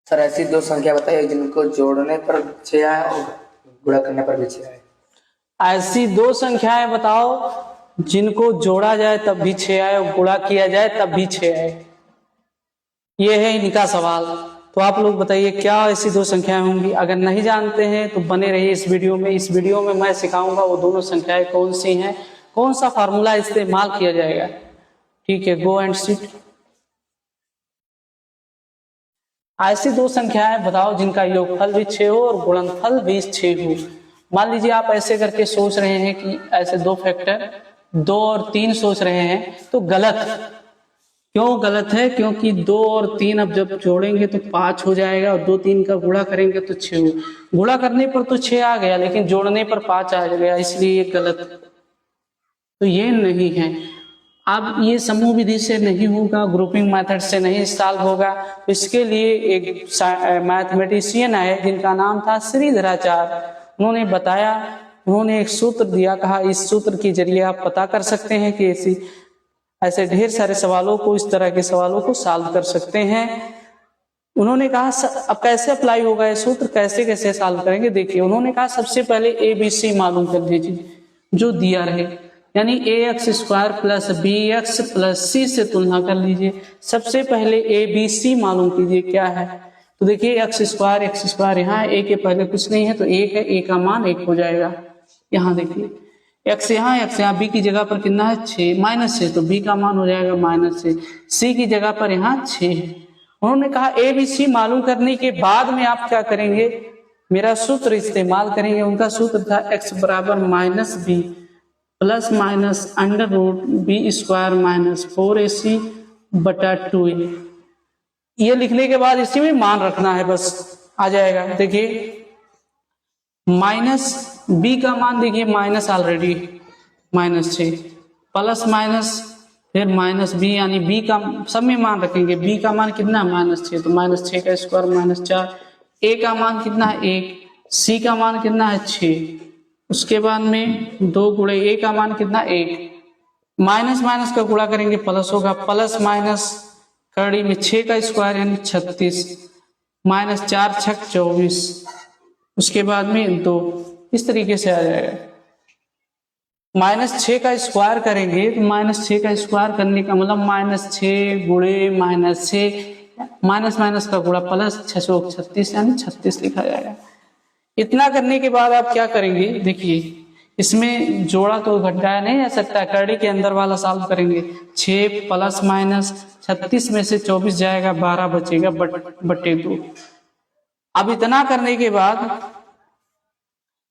Sir ऐसी दो संख्या बताइए जिनको जोड़ने पर 6 आए और गुणा करने पर भी 6 आए। ऐसी दो संख्याएं बताओ जिनको जोड़ा जाए तब भी 6 आए और गुणा किया जाए तब भी 6 आए। ये है इनका सवाल। तो आप लोग बताइए क्या ऐसी दो संख्याएं होंगी। अगर नहीं जानते हैं तो बने रहिए इस वीडियो में। इस वीडियो में मैं सिखाऊंगा वो दोनों संख्याएं कौन सी हैं, कौन सा फार्मूला इस्तेमाल किया जाएगा। ठीक है, गो एंड सीट। ऐसी दो संख्याएं बताओ जिनका योगफल भी 6 हो और गुणनफल भी 6 हो। मान लीजिए आप ऐसे करके सोच रहे हैं कि ऐसे दो फैक्टर 2 और 3 सोच रहे हैं, तो गलत। क्यों गलत है? क्योंकि 2 और 3 अब जब जोड़ेंगे तो 5 हो जाएगा और 2 3 का गुणा करेंगे तो 6 हो। गुणा करने पर तो 6 आ गया लेकिन जोड़ने पर 5 आ गया, इसलिए ये गलत। तो ये नहीं है। अब ये समूह विधि से नहीं होगा, ग्रुपिंग मेथड से नहीं सॉल्व होगा। तो इसके लिए एक मैथमेटिशियन आए जिनका नाम था श्रीधराचार्य। उन्होंने बताया, उन्होंने एक सूत्र दिया, कहा इस सूत्र के जरिए आप पता कर सकते हैं कि ऐसे ढेर सारे सवालों को, इस तरह के सवालों को सॉल्व कर सकते हैं। उन्होंने कहा अब कैसे अप्लाई होगा ये सूत्र, कैसे कैसे सॉल्व करेंगे। देखिए उन्होंने कहा सबसे पहले ABC मालूम कर लीजिए जो दिया रहे, यानी AX² plus BX plus C से तुलना कर लीजिए। सबसे पहले ABC मालूम कीजिए क्या है। तो देखिए x² यहाँ है, a के पहले कुछ नहीं है तो 1 है, a का मान 1 हो जाएगा। यहाँ देखिए x यहाँ b की जगह पर कितना है 6 -6, तो b का मान हो जाएगा -6। c की जगह पर यहाँ 6 है। उन्होंने कहा ABC मालूम करने के बाद में आप क्या करेंगे, मेरा सूत्र इस्तेमाल करेंगे। उनका सूत्र था x बराबर -b plus minus √b² -4ac बटा 2a। ये लिखने के बाद इसी में मान रखना है, बस आ जाएगा। देखिए माइनस b का मान देखिए माइनस ऑलरेडी -6 प्लस माइनस फिर -b, यानी b का सब में मान रखेंगे। b का मान कितना -6, तो -6 का स्क्वायर -4। a का मान कितना है 1, c का मान कितना है 6, उसके बाद में 2 गुणे a का मान कितना 1, माइनस माइनस का गुणा करेंगे प्लस होगा, प्लस माइनस कड़ी में 6 का स्क्वायर यानी 36 -4 6 24, उसके बाद में 2, इस तरीके से आ जाएगा। -6 का स्क्वायर करेंगे तो -6 का स्क्वायर करने का मतलब -6 गुणे -6 माइनस माइनस का गुणा प्लस 636 यानी 36 लिखा जाएगा। इतना करने के बाद आप क्या करेंगे, देखिए इसमें जोड़ा तो घटाया नहीं जा सकता, कड़ी के अंदर वाला सॉल्व करेंगे। 6 प्लस माइनस 36 में से 24 जाएगा, 12 बचेगा बटे 2। अब इतना करने के बाद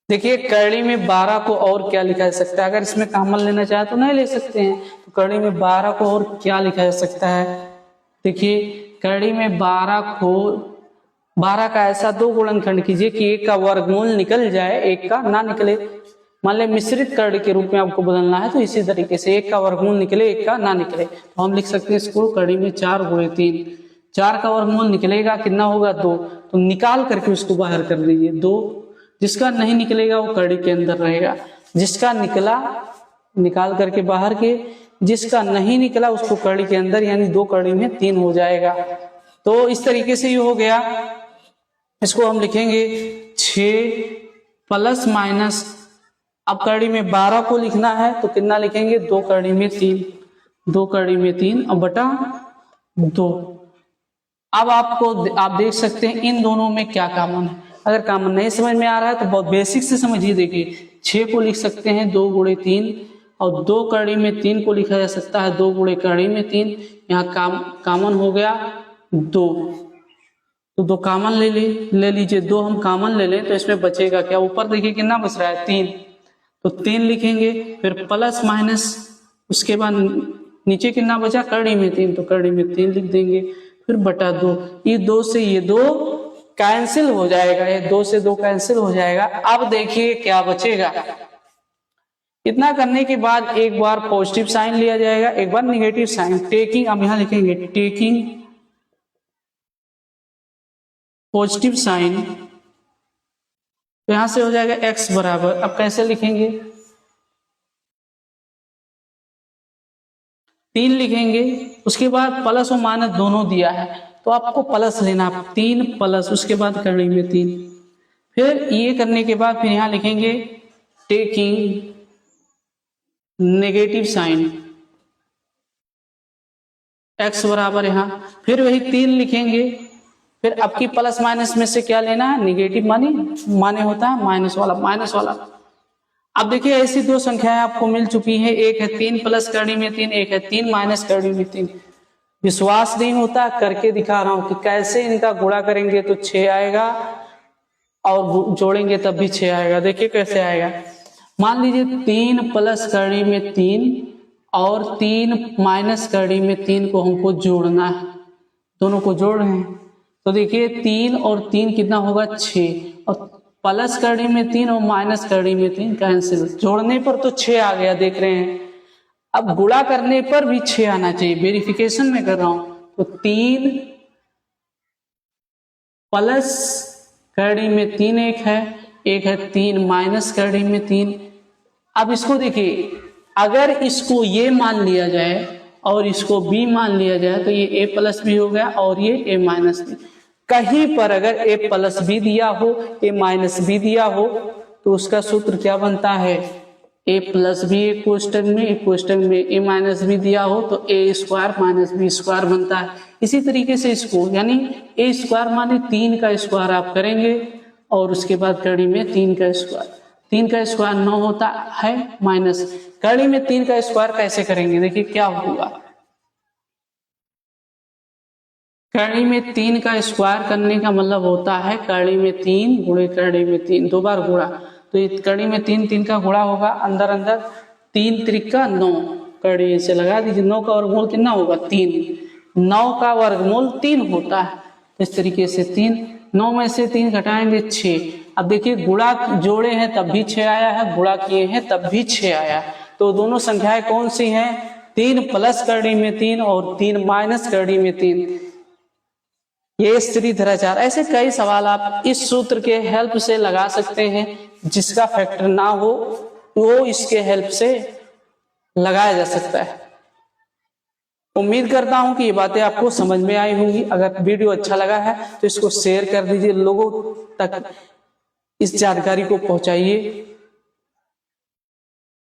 देखिए कड़ी में 12 को और क्या लिखा जा सकता है। अगर इसमें कॉमन लेना चाहे तो नहीं ले सकते हैं, तो कड़ी में 12 को और क्या लिखा जा सकता है। देखिए कड़ी में 12 का ऐसा दो गुणनखंड कीजिए कि 1 का वर्गमूल निकल जाए, 1 का ना निकले। मान ले मिश्रित कड़ी के रूप में आपको बदलना है तो इसी तरीके से 1 का वर्गमूल निकले, 1 का ना निकले, तो हम लिख सकते हैं इसको कड़ी में 4 गुणे 3। 4 का वर्गमूल निकलेगा कितना होगा 2, तो निकाल करके उसको बाहर कर दीजिए 2। जिसका नहीं निकलेगा वो कड़ी के अंदर रहेगा, जिसका निकला निकाल करके बाहर के, जिसका नहीं निकला उसको कड़ी के अंदर, यानी 2 कड़ी में 3 हो जाएगा। तो इस तरीके से ये हो गया। इसको हम लिखेंगे 6 प्लस माइनस, अब कड़ी में 12 को लिखना है तो कितना लिखेंगे 2 कड़ी में 3, 2 कड़ी में 3 अब बटा 2। अब आप देख सकते हैं इन दोनों में क्या कॉमन है। अगर कॉमन नहीं समझ में आ रहा है तो बहुत बेसिक से समझिए। देखिए 6 को लिख सकते हैं 2 गुणे 3 और 2 कड़ी में 3 को लिखा जा सकता है 2 गुणे कड़ी में 3। यहाँ कॉमन हो गया 2, तो 2 कॉमन ले लीजिए। 2 हम कॉमन ले लें तो इसमें बचेगा क्या, ऊपर देखिए कितना बच रहा है 3, तो 3 लिखेंगे, फिर प्लस माइनस, उसके बाद नीचे कितना बचा कड़ी में 3, तो कड़ी में 3 लिख देंगे, फिर बटा 2। ये 2 से ये 2 कैंसिल हो जाएगा, ये 2 से 2 कैंसिल हो जाएगा। अब देखिए क्या बचेगा। इतना करने के बाद एक बार पॉजिटिव साइन लिया जाएगा, एक बार निगेटिव साइन, टेकिंग, अब यहां लिखेंगे टेकिंग पॉजिटिव साइन, तो यहां से हो जाएगा x बराबर, अब कैसे लिखेंगे 3 लिखेंगे, उसके बाद प्लस और माइनस दोनों दिया है तो आपको प्लस लेना, 3 प्लस उसके बाद करड़ी में 3। फिर ये करने के बाद फिर यहाँ लिखेंगे टेकिंग नेगेटिव साइन, x बराबर यहाँ, फिर वही 3 लिखेंगे। फिर आपकी प्लस माइनस में से क्या लेना है, निगेटिव माने होता है माइनस वाला। अब देखिए ऐसी दो संख्याएं आपको मिल चुकी है, एक है 3 प्लस करड़ी में 3, एक है 3 माइनस करड़ी में 3। विश्वास नहीं होता, करके दिखा रहा हूं कि कैसे इनका गुणा करेंगे तो 6 आएगा और जोड़ेंगे तब भी 6 आएगा। देखिए कैसे आएगा। मान लीजिए 3 प्लस करड़ी में 3 और 3 माइनस करड़ी में 3 को हमको जोड़ना है, दोनों को जोड़ रहे हैं। तो देखिए 3 और 3 कितना होगा 6, और प्लस करड़ी में 3 और माइनस करड़ी में 3 कैंसिल, जोड़ने पर तो 6 आ गया देख रहे हैं। अब गुणा करने पर भी 6 आना चाहिए, वेरिफिकेशन में कर रहा हूं। तो 3 प्लस करड़ी में 3 एक है 3 माइनस करड़ी में 3। अब इसको देखिए, अगर इसको ये मान लिया जाए और इसको b मान लिया जाए तो ये a प्लस बी हो गया और ये a माइनस बी। कहीं पर अगर a प्लस बी दिया हो, a माइनस बी दिया हो तो उसका सूत्र क्या बनता है, a प्लस बी एक क्वेश्चन में a माइनस बी दिया हो तो a square minus B square बनता है। इसी तरीके से इसको यानी a स्क्वायर माने 3 का स्क्वायर आप करेंगे और उसके बाद कड़ी में 3 का स्क्वायर, 3 का स्क्वायर 9 होता है माइनस कड़ी में 3 का स्क्वायर कैसे करेंगे, देखिए क्या होगा। कड़ी में 3 का स्क्वायर करने का मतलब होता है कड़ी में 3 गुणे कड़ी में 3, 2 बार गुणा। तो ये कड़ी में 3 का गुणा होगा, अंदर 3 त्रिका 9, कड़ी से लगा दीजिए। 9 का वर्गमूल कितना होगा 3, 9 का वर्गमूल 3 होता है। इस तरीके से 3, 9 में से 3 घटाएंगे 6। अब देखिए गुणा जोड़े हैं तब भी 6 आया है, गुणा किए हैं तब भी 6 आया। तो दोनों संख्याएं कौन सी हैं, 3 प्लस करड़ी में 3 और 3 माइनस करड़ी में 3, ये स्त्रीधराचार। ऐसे कई सवाल आप इस सूत्र के हेल्प से लगा सकते हैं, जिसका फैक्टर ना हो वो इसके हेल्प से लगाया जा सकता है। उम्मीद करता हूं कि ये बातें आपको समझ में आई होंगी। अगर वीडियो अच्छा लगा है तो इसको शेयर कर दीजिए, लोगों तक इस जानकारी को पहुंचाइए।